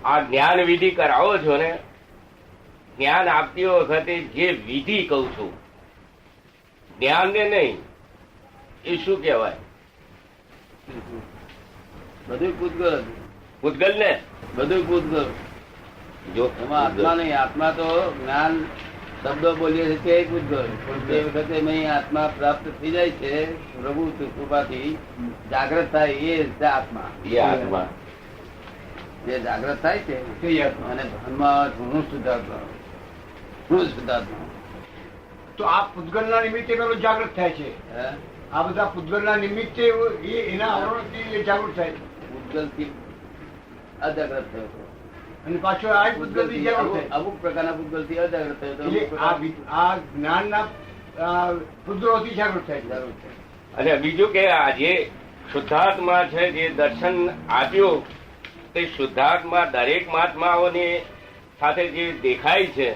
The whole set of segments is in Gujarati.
આ જ્ઞાન વિધિ કરાવો છો ને, જ્ઞાન આપતી વખતે જે વિધિ કઉ છું, જ્ઞાન ને નહીં, એ શું કહેવાય? બધું પૂતગલ, પૂતગલ ને બધું પૂતગલ. જો એમાં આત્મા નહીં. આત્મા તો જ્ઞાન શબ્દો બોલીએ છીએ તે પૂતગલ, પણ તે વખતે મેં આત્મા પ્રાપ્ત થઈ જાય છે પ્રભુ કૃપાથી, જાગ્રત થાય એ જ આત્મા. એ આત્મા જે જાગ્રત થાય છે અને ધનમાં હું શુદ્ધાત્મા, હું શુદ્ધાત્મા. તો આ પૂતગલ ના નિમિત્તે પેલો જાગૃત થાય છે. હે? આ બધા પૂતગલ ના નિમિત્તે એના આવરણથી જાગૃત થાય છે. પૂતગલ થી અજાગ્રત થયો હતો. અને પાછો આ પૂતગલ થી જાગૃત થાય. અમુક પ્રકારના પૂતગલ થી અજાગ્રત થયો હતો. એટલે આ જ્ઞાન ના પૂતગલો થી જાગૃત થાય છે. જાગૃત થયો. અને બીજું કે આ જે શુદ્ધાત્મા છે, જે દર્શન આપ્યું, તે શુદ્ધાત્મા દરેક મહાત્માઓની સાથે જે દેખાય છે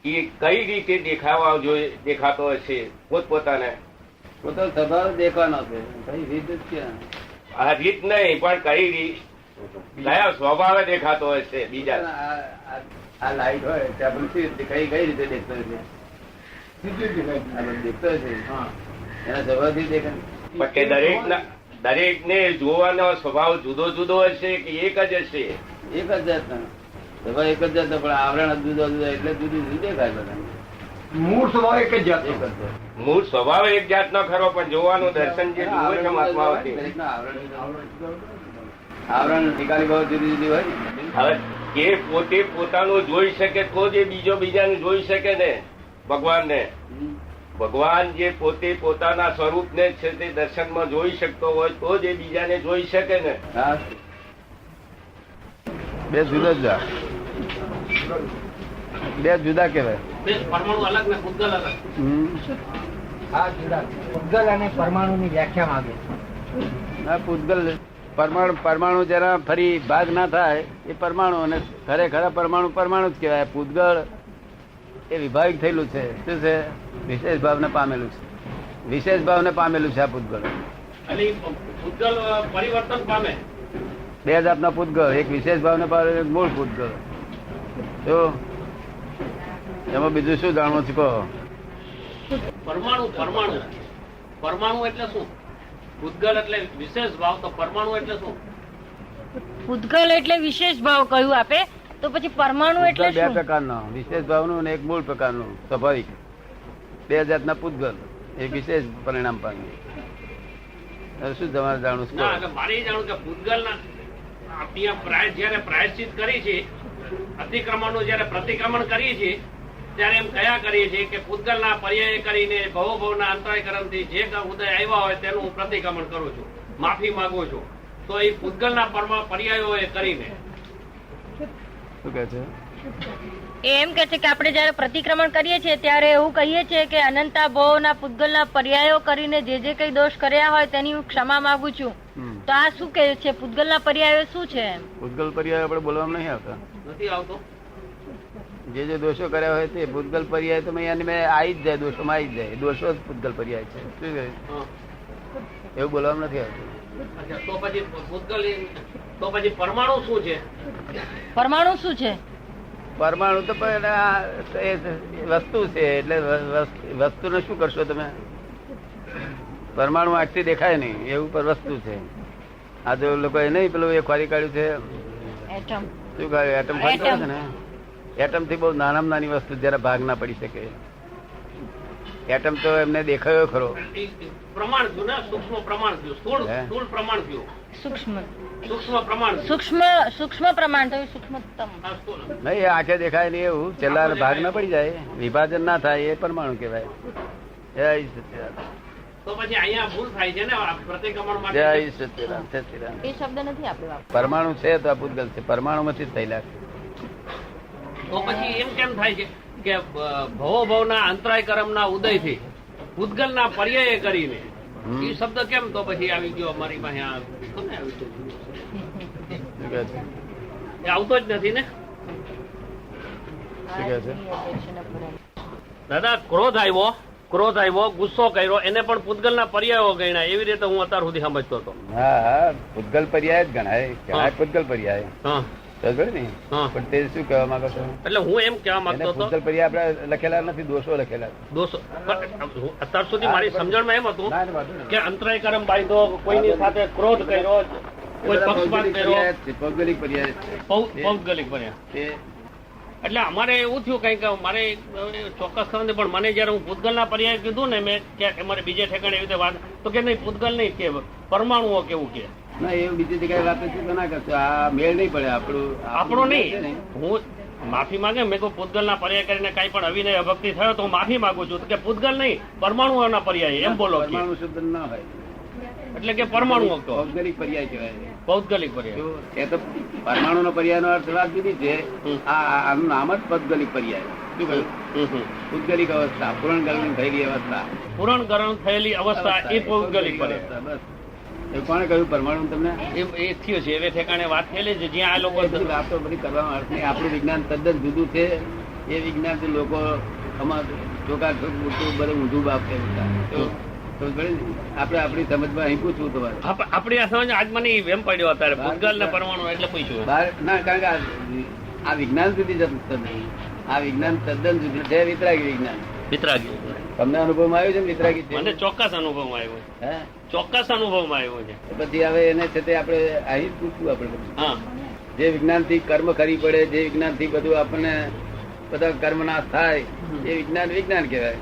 એ કઈ રીતે દેખાવા જોઈએ, દેખાતો હશે પોતપોતાને? પોતાનો સ્વભાવ દેખવાનો છે, કઈ રીત જ ક્યાં. આ રીત નહીં, પણ કઈ રીત, કયા સ્વભાવે દેખાતો હશે બીજા? આ લાઈટ હોય ત્યાં પણ કઈ રીતે દેખતો છે? સીધું જ દેખાય છે. આ બધું દેખતો છે હા. એના સ્વભાવથી દેખાય. પણ કે દરેકને જોવાનો સ્વભાવ જુદો જુદો હશે કે એક જ હશે? એક જ જાતનો સ્વભાવ, એક જ જાતનો, પણ આવરણ જુદા જુદા એટલે જુદું જુદું દેખાય બધા. મૂળ સ્વભાવ એક જ એક જાતનો. જ જાત. મૂળ સ્વભાવ એક જાતનો ખરો, પણ જોવાનું દર્શન જે જુએ છે મહાત્માઓથી. દરેકનું આવરણ નિકાલી ભાવ જુદી જુદી હોય ને. હવે એ પોતે પોતાનું જોઈ શકે તો જ એ બીજો બીજાને જોઈ શકે ને. ભગવાનને, ભગવાન જે પોતે પોતાના સ્વરૂપને છે તે દર્શનમાં જોઈ શકતો હોય તો જ એ બીજાને જોઈ શકે ને. હા, બે જુદા જુદા, બે જુદા કેવાય. પરમાણુ અલગ ને પૂતગલ અલગ. હા, જુદા. પૂતગલ અને પરમાણુની વ્યાખ્યા માંગે. હા, પૂતગલ પરમાણુ જરા ફરી ભાગ ના થાય એ પરમાણુ, અને ખરેખર પરમાણુ પરમાણુ જ કહેવાય. પૂતગળ એ વિભાવિક થયેલું છે. શું છે? વિશેષ ભાવને પામેલું છે. વિશેષ ભાવને પામેલું છે આ પૂતગળ. એટલે પૂતગલ પરિવર્તન પામે. બે જાતના પૂતગળ, એક વિશેષ ભાવને પામેલું, એક મૂળ પૂતગળ. તો એમાં બીજું શું જાણવું છે કહો? પરમાણુ પરમાણુ પરમાણુ એટલે શું? પૂતગલ એટલે વિશેષ ભાવ, તો પરમાણુ એટલે શું? પૂતગલ એટલે વિશેષ ભાવ કહ્યું આપે, તો પછી પરમાણુ એટલે પૂતગલ બે શું? પ્રકારનો, વિશેષ ભાવનું અને એક મૂળ પ્રકારનું સ્વાભાવિક. બે જાતના પૂતગલ, એક વિશેષ પરિણામ પામે. શું તમારે જાણવું છે? ના, એટલે મારે એ જાણવું કે પૂતગલ ના જયારે પ્રાયશ્ચિત કરી છે, અતિક્રમણ નું જયારે પ્રતિક્રમણ કરીએ છીએ ત્યારે એમ કયા કરીએ છીએ કે પૂતગલ ના પર્યાય કરીને ભવ ના અંતરાયકરણ થી જે ઉદય આવ્યા હોય તેનું હું પ્રતિક્રમણ કરું છું, માફી માંગુ છું. તો એ પૂતગલ ના પર્યાયો એ કરીને શું કહે છે? એ એમ કે છે કે આપણે જયારે પ્રતિક્રમણ કરીએ છીએ ત્યારે એવું કહીએ છીએ કે અનંતા ભાવના પૂતગલના પર્યાયો કરીને જે જે કઈ દોષ કર્યા હોય તેની હું ક્ષમા માંગુ છું. તો આ શું કહે છે? પૂતગલના પર્યાયો શું છે? પૂતગલ પર્યાય આપણે બોલવામાં નહીં આવતા. નથી આવતો. જે જે દોષો કર્યા હોય તે પૂતગલ પર્યાય તો મેં આવી જ જાય, દોષોમાં આવી જ જાય. દોષો જ પૂતગલ પર્યાય છે. શું કહે? એવું બોલવામાં નથી આવતું. અચ્છા, તો પછી પૂતગલ તો પછી પરમાણુ શું છે? પરમાણુ શું છે? પરમાણુ તો પણ એ વસ્તુ છે, એટલે વસ્તુને શું કરશો તમે? પરમાણુ આખથી દેખાય નહીં એવું પર વસ્તુ છે. આ જો લોકો એ નહીં પેલું એ ખોરી કાઢ્યું છે, એટમ. શું કાઢ્યું? એટમ ખોરી કાઢ્યું છે ને. એટમ થી બહુ નાનામાં નાની વસ્તુ જરા ભાગ ના પડી શકે. એટમ તો એમને દેખાયો ખરો. પ્રમાણ થયું ને, સૂક્ષ્મ પ્રમાણ થયું, સ્થૂળ પ્રમાણ થયું, સૂક્ષ્મ સૂક્ષ્મ પ્રમાણ થયું. સૂક્ષ્મ પ્રમાણ થયું, સૂક્ષ્મતમ. હા, સ્થૂળ. નહીં, એ આંખે દેખાય નહીં એવું છેલ્લા ભાગ ના પડી જાય, વિભાજન ના થાય, એ પરમાણુ કહેવાય. જય સત્યનારાયણ. તો પછી અહીંયા ભૂલ થાય છે ને પ્રતિક્રમણ માટે. જય સત્યનારાયણ. સત્યનારાયણ. એ શબ્દ નથી આપણે વાપરવાનો. પરમાણુ છે તો આ પૂતગલ છે, પરમાણુ માંથી જ થયેલા છે. તો પછી એમ કેમ થાય છે કે ભવના અંતરાય કર્મ ના ઉદય થી પૂતગલ ના પર્યાય કરીને એ શબ્દ કેમ તો પછી આવી ગયો અમારી પાસે? શું કહે છે? એ આવતો જ નથી ને. શું કહે છે? દાદા, ક્રોધ આવ્યો, ગુસ્સો કર્યો, એને પણ પૂતગલ ના પર્યાયો ગણ્યા. એવી રીતે હું અત્યાર સુધી સમજતો હતો. હા, પૂતગલ પર્યાય જ ગણાય. કહેવાય પૂતગલ પર્યાય. હા, સમજ્યો ને? હા. પણ તે શું કહેવા માંગો છો? એટલે હું એમ કહેવા એને માંગતો હતો પૂતગલ પર્યાય આપણે લખેલા નથી, દોષો લખેલા છે. દોસ્તો અત્યાર સુધી મારી સમજણમાં એમ હતું ના, ના, વાંધો નહીં. કે અંતરાય કર્મ બાંધ્યો, કોઈની સાથે ક્રોધ કર્યો, કોઈ બધા પક્ષપાત ભૌગોલિક કર્યો, પર્યાય જ છે, ભૌગોલિક પર્યાય જ છે. પૌદ્ગલિક બન્યા. તે એટલે અમારે એવું થયું કઈ કે મારે ચોક્કસ ખબર નથી, પણ મને જયારે હું પૂતગલના પર્યાય કીધું ને મેં કે અમારે બીજે ઠેકાણે એવી રીતે વાત, તો કે નહીં પૂતગલ નહીં કે પરમાણુઓ કેવું કે ના, એવું બીજી જગ્યાએ વાત છે તો ના કરશો. આ મેળ નહીં પડે આપણું આપણો છે નહીં. ને. હું માફી માંગે, મેં કોઈ પૂતગલના પર્યાય કરીને કઈ પણ અવિનય અભક્તિ થયો તો હું માફી માંગુ છું. તો કે પૂતગલ નહીં, પરમાણુઓના પર્યાય એમ બોલો કે. પરમાણુ શબ્દ ના હોય, એટલે કે પરમાણુઓ કહો, ભૌગોલિક પર્યાય કહેવાય. પૌદ્ગલિક પર્યાય. જો એ તો પરમાણુ નો પર્યાય નો અર્થ વાત જુદી છે. હમ. આનું નામ જ પૌદ્ગલિક પર્યાય. શું કહ્યું? પૂતગલિક અવસ્થા, પૂરણ ગલન થયેલી અવસ્થા. પુરાણ ગરણ થયેલી અવસ્થા એ પૌદ્ગલિક પર્યાય. બસ. એ કોણે કહ્યું પરમાણુ તમને? એ થયું છે એવે ઠેકાણે વાત થયેલી છે જ્યાં આ લોકો એ બધી વાતો બધી કરવામાં અર્થ નહીં. આપણું વિજ્ઞાન તદ્દન જુદું છે. એ વિજ્ઞાન થી લોકો ચોકા બધું ઊંધું બાપ છે બધા. તો આપણે આપણી સમજમાં અહીં પૂછવું તમારે. આપણી આ સમજ આજ મને એમ પડ્યો અત્યારે પૂતગલ ને પરમાણુ એટલે પૂછ્યું. બહાર ના, કારણ કે આ વિજ્ઞાન સુધી જતું નથી. આ વિજ્ઞાન તદ્દન જુદું છે. વિતરાગી વિજ્ઞાન. વિતરાગી તમને અનુભવમાં આવ્યું છે ને વિતરાગી છે? મને ચોક્કસ અનુભવમાં આવ્યો છે. હે? ચોક્કસ અનુભવમાં આવ્યો છે. પછી હવે એને છે તે આપણે અહીં જ પૂછવું. આપણે બધું હા, જે વિજ્ઞાન થી કર્મ કરી પડે, જે વિજ્ઞાન થી બધું આપણને બધા કર્મ નાશ થાય, એ વિજ્ઞાન વિજ્ઞાન કહેવાય.